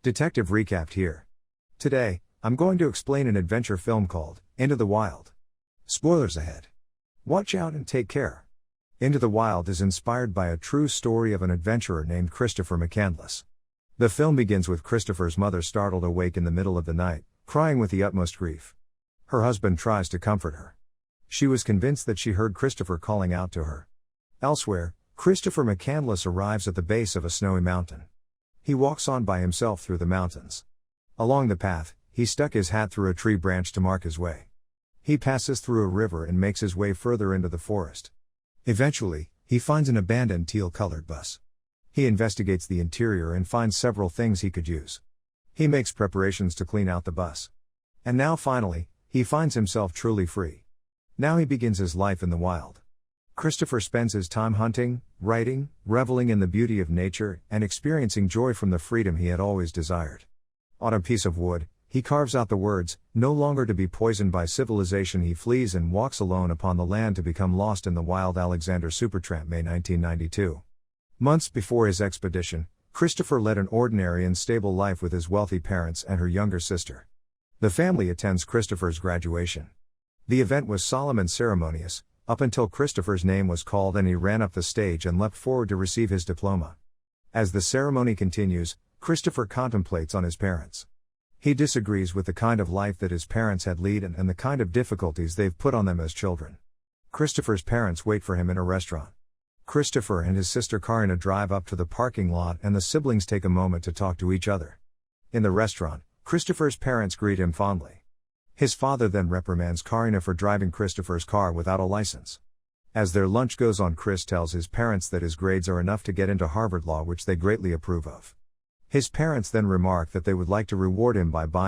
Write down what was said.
Detective recapped here. Today, I'm going to explain an adventure film called Into the Wild. Spoilers ahead. Watch out and take care. Into the Wild is inspired by a true story of an adventurer named Christopher McCandless. The film begins with Christopher's mother startled awake in the middle of the night, crying with the utmost grief. Her husband tries to comfort her. She was convinced that she heard Christopher calling out to her. Elsewhere, Christopher McCandless arrives at the base of a snowy mountain. He walks on by himself through the mountains. Along the path, he stuck his hat through a tree branch to mark his way. He passes through a river and makes his way further into the forest. Eventually, he finds an abandoned teal-colored bus. He investigates the interior and finds several things he could use. He makes preparations to clean out the bus. And now finally, he finds himself truly free. Now he begins his life in the wild. Christopher spends his time hunting, writing, reveling in the beauty of nature, and experiencing joy from the freedom he had always desired. On a piece of wood, he carves out the words, "No longer to be poisoned by civilization." He flees and walks alone upon the land to become lost in the wild. Alexander Supertramp, May 1992. Months before his expedition, Christopher led an ordinary and stable life with his wealthy parents and her younger sister. The family attends Christopher's graduation. The event was solemn and ceremonious, up until Christopher's name was called and he ran up the stage and leapt forward to receive his diploma. As the ceremony continues, Christopher contemplates on his parents. He disagrees with the kind of life that his parents had led and the kind of difficulties they've put on them as children. Christopher's parents wait for him in a restaurant. Christopher and his sister Karina drive up to the parking lot and the siblings take a moment to talk to each other. In the restaurant, Christopher's parents greet him fondly. His father then reprimands Karina for driving Christopher's car without a license. As their lunch goes on, Chris tells his parents that his grades are enough to get into Harvard Law, which they greatly approve of. His parents then remark that they would like to reward him by buying